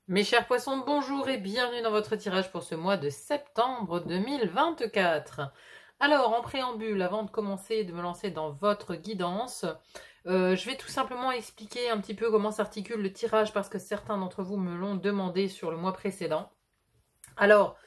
Mes chers poissons, bonjour et bienvenue dans votre tirage pour ce mois de septembre 2024. Alors, en préambule, avant de commencer et de me lancer dans votre guidance, je vais tout simplement expliquer un petit peu comment s'articule le tirage parce que certains d'entre vous me l'ont demandé sur le mois précédent. Alors,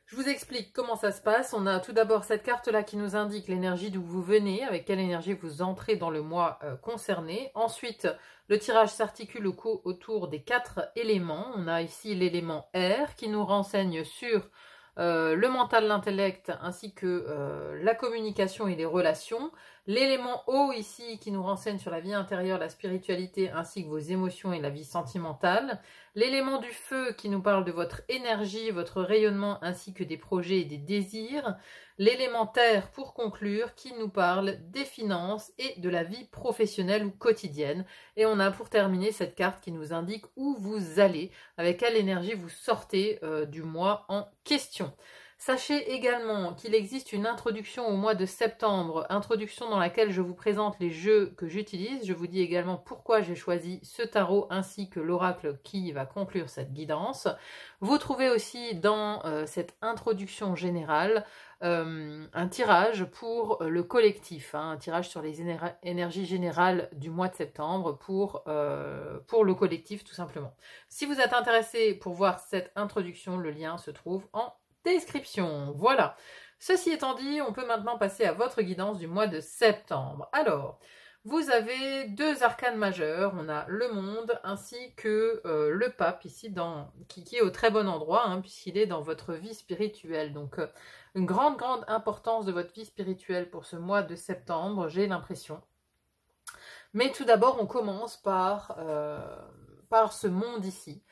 je vous explique comment ça se passe. On a tout d'abord cette carte-là qui nous indique l'énergie d'où vous venez, avec quelle énergie vous entrez dans le mois concerné. Ensuite, le tirage s'articule autour des 4 éléments. On a ici l'élément air qui nous renseigne sur le mental, l'intellect, ainsi que la communication et les relations. L'élément eau ici qui nous renseigne sur la vie intérieure, la spiritualité, ainsi que vos émotions et la vie sentimentale. L'élément du feu qui nous parle de votre énergie, votre rayonnement, ainsi que des projets et des désirs. L'élément terre, pour conclure, qui nous parle des finances et de la vie professionnelle ou quotidienne. Et on a pour terminer cette carte qui nous indique où vous allez, avec quelle énergie vous sortez du mois en question. Sachez également qu'il existe une introduction au mois de septembre, introduction dans laquelle je vous présente les jeux que j'utilise. Je vous dis également pourquoi j'ai choisi ce tarot ainsi que l'oracle qui va conclure cette guidance. Vous trouvez aussi dans cette introduction générale un tirage pour le collectif, un tirage sur les énergies générales du mois de septembre pour le collectif tout simplement. Si vous êtes intéressé pour voir cette introduction, le lien se trouve en description. Voilà. Ceci étant dit, on peut maintenant passer à votre guidance du mois de septembre. Alors, vous avez 2 arcanes majeurs. On a le monde ainsi que le pape ici qui est au très bon endroit hein, puisqu'il est dans votre vie spirituelle. Donc, une grande importance de votre vie spirituelle pour ce mois de septembre, j'ai l'impression. Mais tout d'abord, on commence par ce monde ici,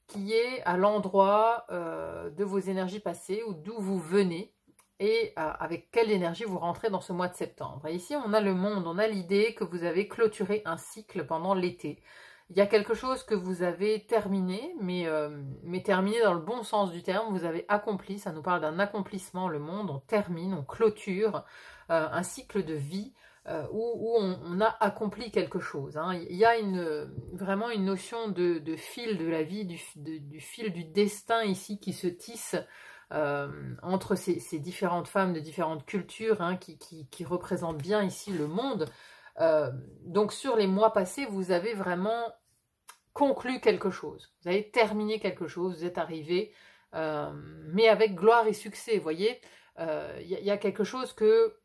qui est à l'endroit de vos énergies passées ou d'où vous venez et avec quelle énergie vous rentrez dans ce mois de septembre. Et ici, on a le monde, on a l'idée que vous avez clôturé un cycle pendant l'été. Il y a quelque chose que vous avez terminé, mais terminé dans le bon sens du terme, vous avez accompli, ça nous parle d'un accomplissement, le monde, on termine, on clôture un cycle de vie où on a accompli quelque chose. Hein. Il y a vraiment une notion de fil de la vie, du fil du destin ici qui se tisse entre ces différentes femmes de différentes cultures hein, qui représentent bien ici le monde. Donc sur les mois passés, vous avez vraiment conclu quelque chose. Vous avez terminé quelque chose, vous êtes arrivé, mais avec gloire et succès, vous voyez. Il y a quelque chose que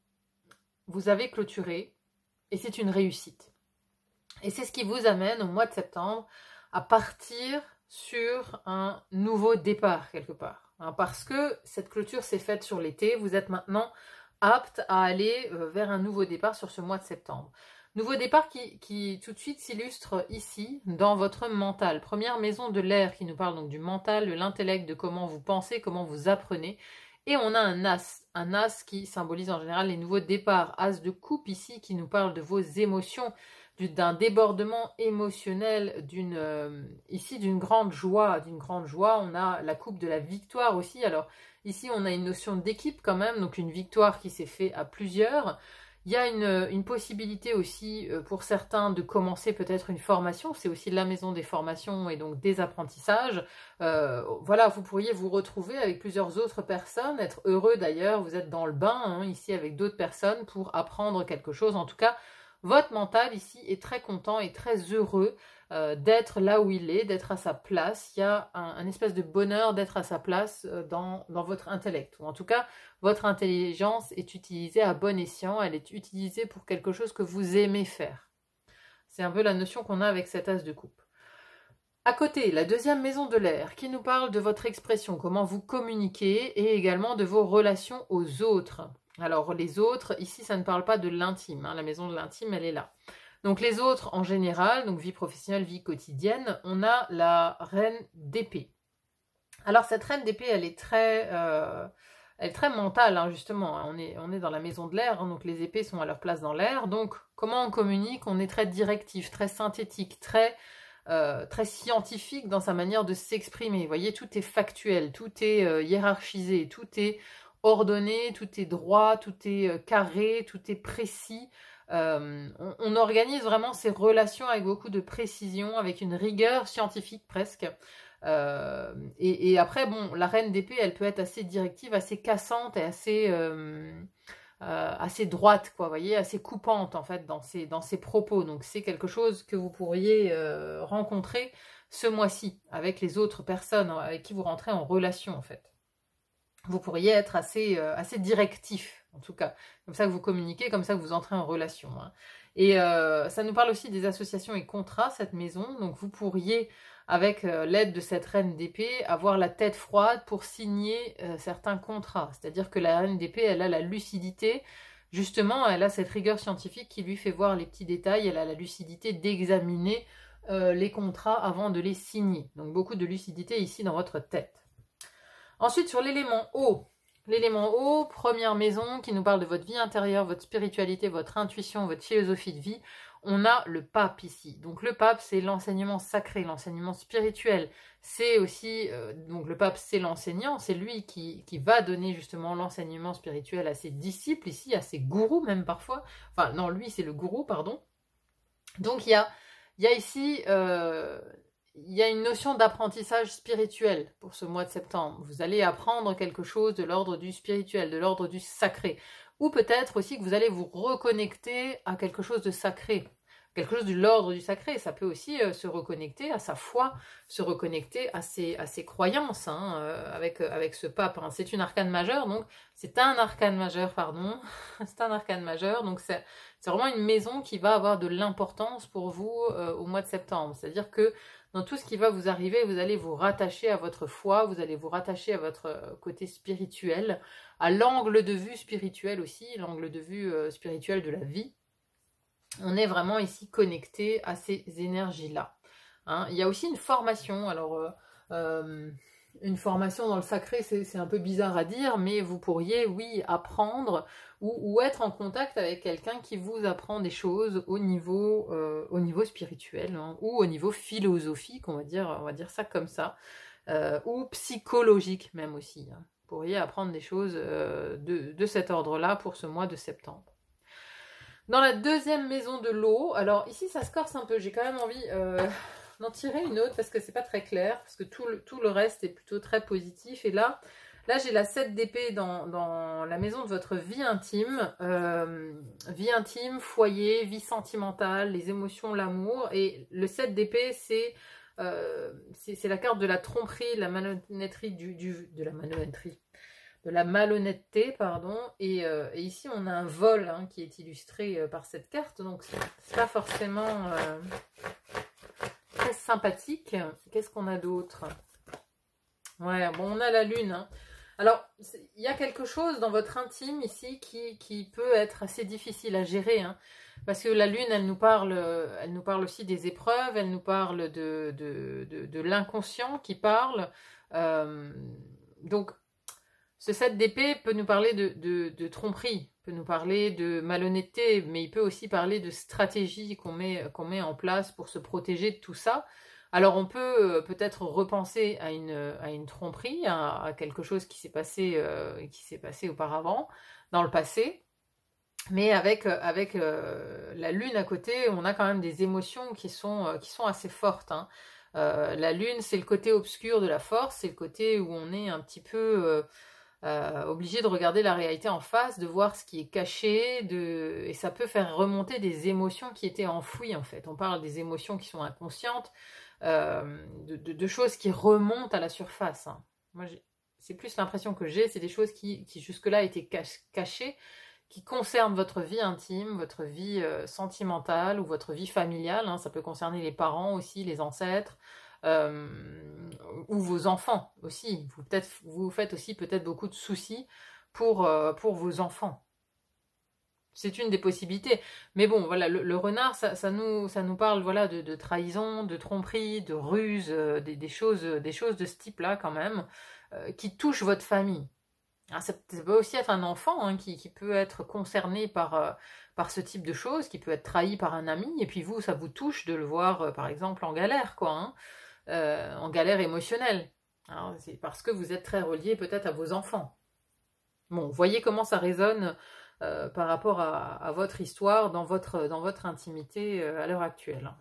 vous avez clôturé et c'est une réussite. Et c'est ce qui vous amène au mois de septembre à partir sur un nouveau départ quelque part. Hein, parce que cette clôture s'est faite sur l'été, vous êtes maintenant apte à aller vers un nouveau départ sur ce mois de septembre. Nouveau départ qui tout de suite s'illustre ici dans votre mental. Première maison de l'air qui nous parle donc du mental, de l'intellect, de comment vous pensez, comment vous apprenez. Et on a un as qui symbolise en général les nouveaux départs. As de coupe ici qui nous parle de vos émotions, d'un débordement émotionnel, d'une grande joie. On a la coupe de la victoire aussi. Alors ici on a une notion d'équipe quand même, donc une victoire qui s'est faite à plusieurs. Il y a une possibilité aussi pour certains de commencer peut-être une formation, c'est aussi la maison des formations et donc des apprentissages. Voilà, vous pourriez vous retrouver avec plusieurs autres personnes, être heureux d'ailleurs, vous êtes dans le bain hein, ici avec d'autres personnes pour apprendre quelque chose. En tout cas, votre mental ici est très content et très heureux d'être là où il est, d'être à sa place. Il y a un espèce de bonheur d'être à sa place dans votre intellect. Ou en tout cas, votre intelligence est utilisée à bon escient, elle est utilisée pour quelque chose que vous aimez faire. C'est un peu la notion qu'on a avec cet as de coupe. À côté, la deuxième maison de l'air qui nous parle de votre expression, comment vous communiquez et également de vos relations aux autres. Alors les autres, ici ça ne parle pas de l'intime, hein, la maison de l'intime elle est là. Donc les autres en général, donc vie professionnelle, vie quotidienne, on a la reine d'épée. Alors cette reine d'épée elle est très mentale hein, justement, on est dans la maison de l'air, hein, donc les épées sont à leur place dans l'air, donc comment on communique, on est très directif, très synthétique, très scientifique dans sa manière de s'exprimer. Vous voyez, tout est factuel, tout est hiérarchisé, tout est ordonné, tout est droit, tout est carré, tout est précis. On organise vraiment ces relations avec beaucoup de précision, avec une rigueur scientifique presque. Et après, bon, la reine d'épée, elle peut être assez directive, assez cassante et assez droite, quoi, vous voyez, assez coupante en fait dans ses propos. Donc c'est quelque chose que vous pourriez rencontrer ce mois-ci avec les autres personnes avec qui vous rentrez en relation en fait. Vous pourriez être assez directif, en tout cas. Comme ça que vous communiquez, comme ça que vous entrez en relation. Hein. Et ça nous parle aussi des associations et contrats, cette maison. Donc vous pourriez, avec l'aide de cette reine d'épée, avoir la tête froide pour signer certains contrats. C'est-à-dire que la reine d'épée, elle a la lucidité. Justement, elle a cette rigueur scientifique qui lui fait voir les petits détails. Elle a la lucidité d'examiner les contrats avant de les signer. Donc beaucoup de lucidité ici dans votre tête. Ensuite, sur l'élément eau. L'élément eau, première maison, qui nous parle de votre vie intérieure, votre spiritualité, votre intuition, votre philosophie de vie. On a le pape ici. Donc le pape, c'est l'enseignement sacré, l'enseignement spirituel. C'est aussi, donc le pape, c'est l'enseignant, c'est lui qui va donner justement l'enseignement spirituel à ses disciples ici, à ses gourous même parfois. Enfin, non, lui, c'est le gourou, pardon. Donc il y a ici... il y a une notion d'apprentissage spirituel pour ce mois de septembre. Vous allez apprendre quelque chose de l'ordre du spirituel, de l'ordre du sacré. Ou peut-être aussi que vous allez vous reconnecter à quelque chose de sacré. Quelque chose de l'ordre du sacré. Ça peut aussi se reconnecter à sa foi, se reconnecter à ses croyances hein, avec ce pape. Hein. C'est une arcane majeure, donc c'est un arcane majeur, pardon. C'est un arcane majeur, donc c'est vraiment une maison qui va avoir de l'importance pour vous au mois de septembre. C'est-à-dire que dans tout ce qui va vous arriver, vous allez vous rattacher à votre foi, vous allez vous rattacher à votre côté spirituel, à l'angle de vue spirituel aussi, l'angle de vue spirituel de la vie. On est vraiment ici connecté à ces énergies-là. Hein. Il y a aussi une formation, alors une formation dans le sacré, c'est un peu bizarre à dire, mais vous pourriez, oui, apprendre ou être en contact avec quelqu'un qui vous apprend des choses au niveau spirituel hein, ou au niveau philosophique, on va dire ça comme ça, ou psychologique même aussi. Hein. Vous pourriez apprendre des choses de cet ordre-là pour ce mois de septembre. Dans la deuxième maison de l'eau, alors ici ça se corse un peu, j'ai quand même envie d'en tirer une autre parce que c'est pas très clair, parce que tout le reste est plutôt très positif. Et là j'ai la 7 d'épée dans la maison de votre vie intime, foyer, vie sentimentale, les émotions, l'amour. Et le 7 d'épée, c'est la carte de la tromperie, de la malhonnêterie, de la malhonnêteté, pardon. Et ici, on a un vol hein, qui est illustré par cette carte, donc c'est pas forcément très sympathique. Qu'est-ce qu'on a d'autre? Ouais, bon, on a la lune. Hein. Alors, il y a quelque chose dans votre intime ici qui peut être assez difficile à gérer, hein, parce que la lune, elle nous parle aussi des épreuves, elle nous parle de l'inconscient qui parle. Donc, ce 7 d'épée peut nous parler de tromperie, peut nous parler de malhonnêteté, mais il peut aussi parler de stratégie qu'on met en place pour se protéger de tout ça. Alors on peut peut-être repenser à une tromperie, à quelque chose qui s'est passé auparavant, dans le passé, mais avec la lune à côté, on a quand même des émotions qui sont assez fortes. Hein. La lune, c'est le côté obscur de la force, c'est le côté où on est un petit peu obligé de regarder la réalité en face, de voir ce qui est caché, et ça peut faire remonter des émotions qui étaient enfouies en fait. On parle des émotions qui sont inconscientes, de choses qui remontent à la surface. Hein. Moi, c'est plus l'impression que j'ai, c'est des choses qui jusque-là étaient cachées, qui concernent votre vie intime, votre vie sentimentale ou votre vie familiale. Hein. Ça peut concerner les parents aussi, les ancêtres, ou vos enfants aussi. Vous faites aussi peut-être beaucoup de soucis pour vos enfants. C'est une des possibilités. Mais bon, voilà, le renard, ça nous parle voilà, de trahison, de tromperie, de ruse, des choses de ce type-là quand même, qui touchent votre famille. Alors, ça peut aussi être un enfant hein, qui peut être concerné par ce type de choses, qui peut être trahi par un ami, et puis vous, ça vous touche de le voir, par exemple, en galère, quoi, hein, en galère émotionnelle. C'est parce que vous êtes très relié peut-être à vos enfants. Bon, voyez comment ça résonne par rapport à votre histoire, dans votre intimité à l'heure actuelle.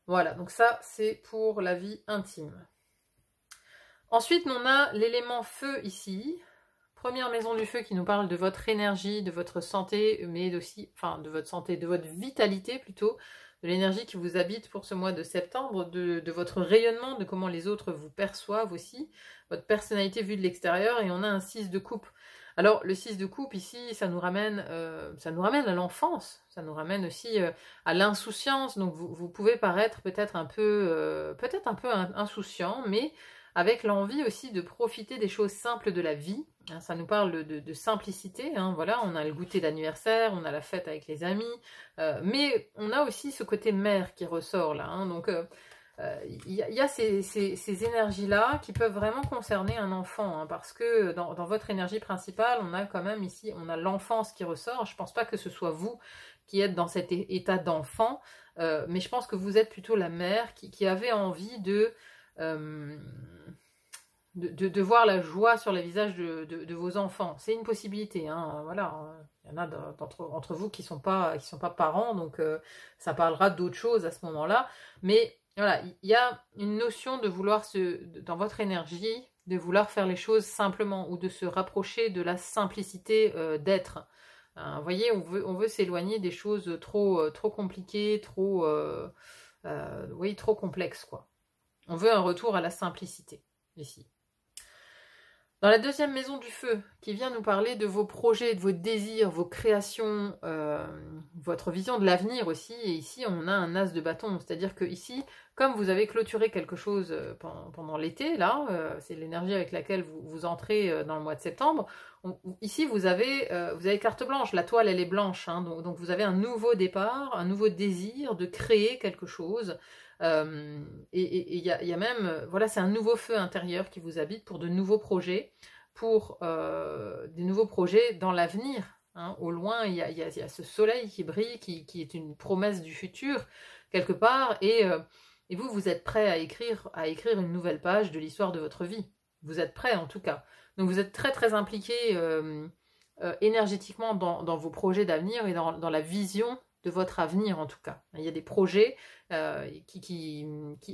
Voilà, donc ça, c'est pour la vie intime. Ensuite, on a l'élément feu ici. Première maison du feu qui nous parle de votre énergie, de votre santé, mais aussi, enfin, de votre santé, de votre vitalité plutôt, de l'énergie qui vous habite pour ce mois de septembre, de votre rayonnement, de comment les autres vous perçoivent aussi, votre personnalité vue de l'extérieur, et on a un 6 de coupe. Alors, le 6 de coupe, ici, ça nous ramène à l'enfance, ça nous ramène aussi à l'insouciance, donc vous pouvez paraître peut-être un peu insouciant, mais avec l'envie aussi de profiter des choses simples de la vie. Ça nous parle de simplicité, hein, voilà, on a le goûter d'anniversaire, on a la fête avec les amis, mais on a aussi ce côté mère qui ressort là, hein, donc il y a ces énergies-là qui peuvent vraiment concerner un enfant, hein, parce que dans votre énergie principale, on a quand même ici, on a l'enfance qui ressort. Je pense pas que ce soit vous qui êtes dans cet état d'enfant, mais je pense que vous êtes plutôt la mère qui avait envie de voir la joie sur les visages de vos enfants. C'est une possibilité, hein, voilà. Il y en a entre vous qui sont pas parents, donc ça parlera d'autres choses à ce moment-là. Mais voilà, il y a une notion de vouloir dans votre énergie, de vouloir faire les choses simplement, ou de se rapprocher de la simplicité d'être. Vous voyez, on veut s'éloigner des choses trop compliquées, trop complexes, quoi. On veut un retour à la simplicité, ici. Dans la deuxième maison du feu, qui vient nous parler de vos projets, de vos désirs, vos créations, votre vision de l'avenir aussi, et ici on a un as de bâton, c'est-à-dire que ici, comme vous avez clôturé quelque chose pendant l'été, là, c'est l'énergie avec laquelle vous entrez dans le mois de septembre, ici vous avez carte blanche, la toile elle est blanche, hein, donc vous avez un nouveau départ, un nouveau désir de créer quelque chose. Et il y a même, voilà, c'est un nouveau feu intérieur qui vous habite pour de nouveaux projets, pour des nouveaux projets dans l'avenir, hein. Au loin, il y a ce soleil qui brille, qui est une promesse du futur, quelque part, et vous êtes prêt à écrire une nouvelle page de l'histoire de votre vie. Vous êtes prêt, en tout cas. Donc vous êtes très très impliqué énergétiquement dans vos projets d'avenir et dans la vision de votre avenir, en tout cas. Il y a des projets qui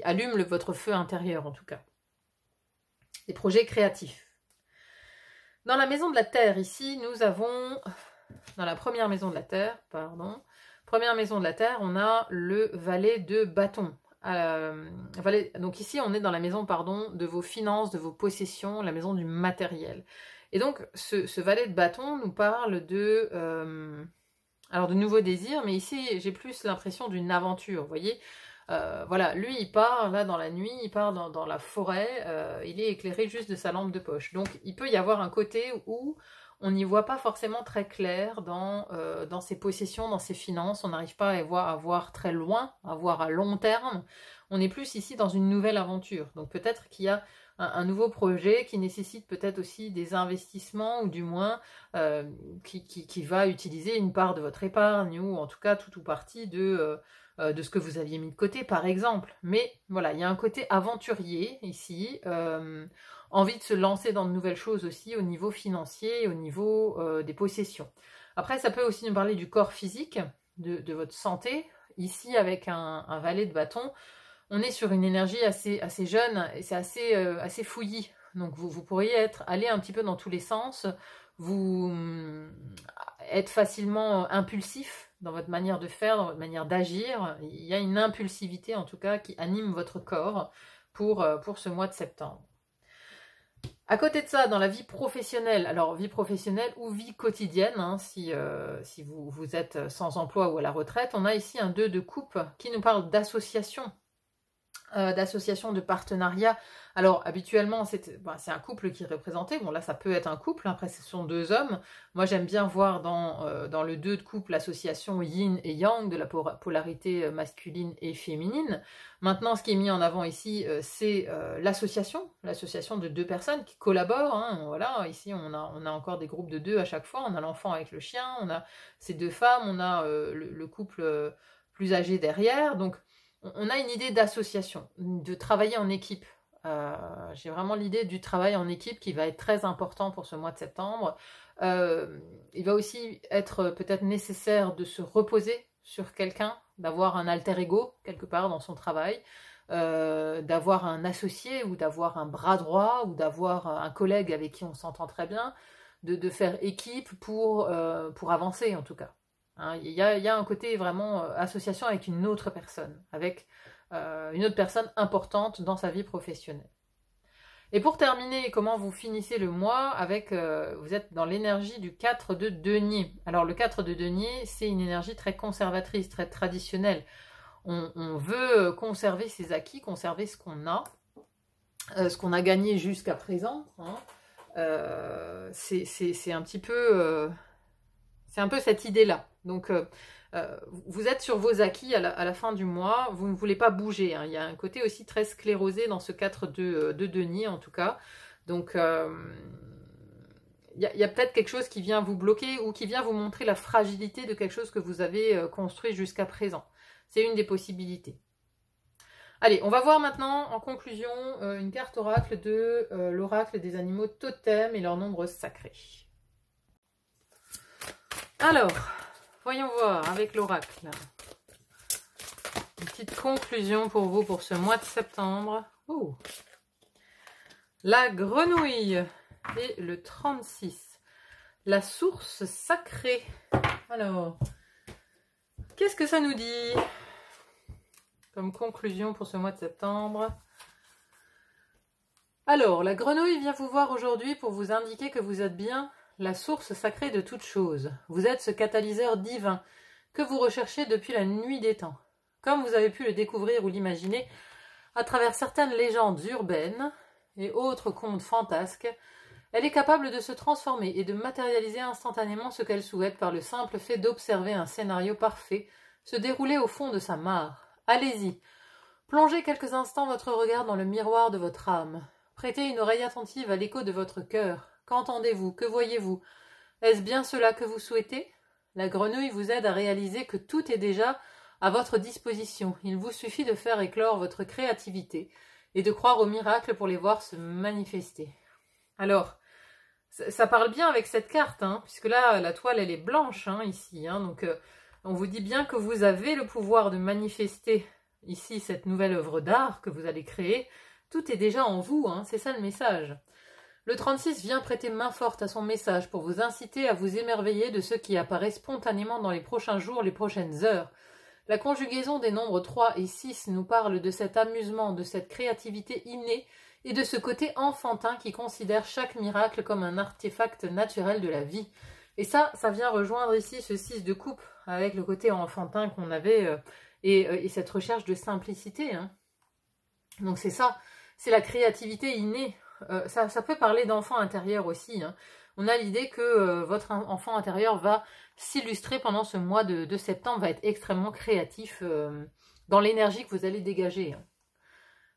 allument votre feu intérieur, en tout cas. Des projets créatifs. Dans la maison de la Terre, ici, nous avons... Dans la première maison de la Terre, première maison de la Terre, on a le valet de bâton. Donc ici, on est dans la maison, de vos finances, de vos possessions, la maison du matériel. Et donc, ce valet de bâton nous parle de nouveaux désirs, mais ici, j'ai plus l'impression d'une aventure, vous voyez. Voilà, lui, il part, là, dans la nuit, il part dans la forêt, il est éclairé juste de sa lampe de poche. Donc, il peut y avoir un côté où on n'y voit pas forcément très clair dans ses possessions, dans ses finances, on n'arrive pas à voir très loin, à voir à long terme. On est plus ici dans une nouvelle aventure. Donc, peut-être qu'il y a un nouveau projet qui nécessite peut-être aussi des investissements, ou du moins qui va utiliser une part de votre épargne, ou en tout cas tout ou partie de ce que vous aviez mis de côté, par exemple. Mais voilà, il y a un côté aventurier ici, envie de se lancer dans de nouvelles choses aussi au niveau financier, au niveau des possessions. Après, ça peut aussi nous parler du corps physique, de votre santé. Ici, avec un valet de bâton, on est sur une énergie assez jeune, et c'est assez fouillis. Donc vous pourriez aller un petit peu dans tous les sens, vous être facilement impulsif dans votre manière de faire, dans votre manière d'agir. Il y a une impulsivité en tout cas qui anime votre corps pour ce mois de septembre. À côté de ça, dans la vie professionnelle, alors vie professionnelle ou vie quotidienne, hein, si vous êtes sans emploi ou à la retraite, on a ici un 2 de coupe qui nous parle d'association. De partenariat. Alors habituellement c'est un couple qui est représenté, bon là ça peut être un couple, après ce sont deux hommes. Moi j'aime bien voir dans le 2 de couple l'association yin et yang, de la polarité masculine et féminine. Maintenant ce qui est mis en avant ici c'est l'association de deux personnes qui collaborent, hein. Voilà, ici on a encore des groupes de deux à chaque fois, on a l'enfant avec le chien, on a ces deux femmes, on a le couple plus âgé derrière, donc on a une idée d'association, de travailler en équipe. J'ai vraiment l'idée du travail en équipe qui va être très important pour ce mois de septembre. Il va aussi être peut-être nécessaire de se reposer sur quelqu'un, d'avoir un alter ego quelque part dans son travail, d'avoir un associé ou d'avoir un bras droit ou d'avoir un collègue avec qui on s'entend très bien, de faire équipe pour avancer en tout cas. Hein, il y a un côté vraiment association avec une autre personne, avec une autre personne importante dans sa vie professionnelle. Et pour terminer, comment vous finissez le mois avec, vous êtes dans l'énergie du 4 de denier. Alors le 4 de denier, c'est une énergie très conservatrice, très traditionnelle. On veut conserver ses acquis, conserver ce qu'on a gagné jusqu'à présent. Hein. C'est un petit peu, c'est un peu cette idée-là. Donc vous êtes sur vos acquis à la fin du mois, vous ne voulez pas bouger. Hein. Il y a un côté aussi très sclérosé dans ce 4 de denier en tout cas. Donc il y a peut-être quelque chose qui vient vous bloquer ou qui vient vous montrer la fragilité de quelque chose que vous avez construit jusqu'à présent. C'est une des possibilités. Allez, on va voir maintenant en conclusion une carte oracle de l'oracle des animaux totems et leur nombre sacré. Alors, voyons voir avec l'oracle. Une petite conclusion pour vous pour ce mois de septembre. Ouh. La grenouille et le 36. La source sacrée. Alors, qu'est-ce que ça nous dit comme conclusion pour ce mois de septembre? Alors, la grenouille vient vous voir aujourd'hui pour vous indiquer que vous êtes bien la source sacrée de toute chose. Vous êtes ce catalyseur divin que vous recherchez depuis la nuit des temps. Comme vous avez pu le découvrir ou l'imaginer à travers certaines légendes urbaines et autres contes fantasques, elle est capable de se transformer et de matérialiser instantanément ce qu'elle souhaite par le simple fait d'observer un scénario parfait se dérouler au fond de sa mare. Allez-y, plongez quelques instants votre regard dans le miroir de votre âme. Prêtez une oreille attentive à l'écho de votre cœur. Qu'entendez-vous? Que voyez-vous? Est-ce bien cela que vous souhaitez? La grenouille vous aide à réaliser que tout est déjà à votre disposition. Il vous suffit de faire éclore votre créativité et de croire aux miracles pour les voir se manifester. Alors, ça parle bien avec cette carte, hein, puisque là, la toile, elle est blanche, hein, ici. Hein, donc, on vous dit bien que vous avez le pouvoir de manifester ici cette nouvelle œuvre d'art que vous allez créer. Tout est déjà en vous, hein, c'est ça le message. Le 36 vient prêter main forte à son message pour vous inciter à vous émerveiller de ce qui apparaît spontanément dans les prochains jours, les prochaines heures. La conjugaison des nombres 3 et 6 nous parle de cet amusement, de cette créativité innée et de ce côté enfantin qui considère chaque miracle comme un artefact naturel de la vie. Et ça vient rejoindre ici ce 6 de coupe avec le côté enfantin qu'on avait et cette recherche de simplicité. Hein. Donc c'est ça, c'est la créativité innée. Ça peut parler d'enfant intérieur aussi. Hein. On a l'idée que votre enfant intérieur va s'illustrer pendant ce mois de septembre, va être extrêmement créatif dans l'énergie que vous allez dégager. Hein.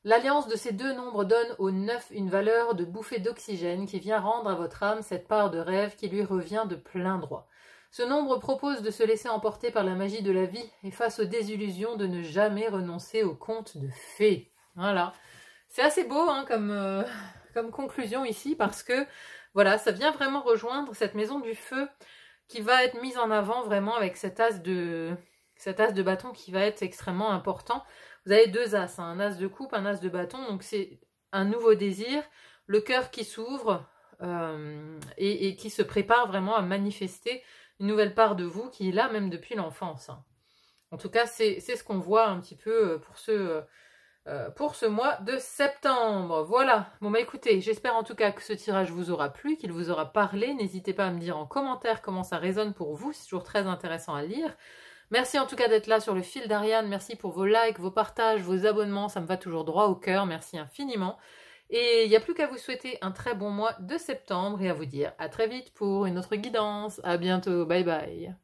L'alliance de ces deux nombres donne au 9 une valeur de bouffée d'oxygène qui vient rendre à votre âme cette part de rêve qui lui revient de plein droit. Ce nombre propose de se laisser emporter par la magie de la vie et face aux désillusions de ne jamais renoncer aux contes de fées. Voilà. C'est assez beau hein, comme conclusion ici parce que voilà, ça vient vraiment rejoindre cette maison du feu qui va être mise en avant vraiment avec cet as de bâton qui va être extrêmement important. Vous avez deux as, hein, un as de coupe, un as de bâton, donc c'est un nouveau désir, le cœur qui s'ouvre et qui se prépare vraiment à manifester une nouvelle part de vous qui est là même depuis l'enfance. Hein. En tout cas, c'est ce qu'on voit un petit peu pour ce mois de septembre. Voilà. Bon bah écoutez, j'espère en tout cas que ce tirage vous aura plu, qu'il vous aura parlé. N'hésitez pas à me dire en commentaire comment ça résonne pour vous. C'est toujours très intéressant à lire. Merci en tout cas d'être là sur le fil d'Ariane. Merci pour vos likes, vos partages, vos abonnements. Ça me va toujours droit au cœur. Merci infiniment. Et il n'y a plus qu'à vous souhaiter un très bon mois de septembre et à vous dire à très vite pour une autre guidance. À bientôt. Bye bye.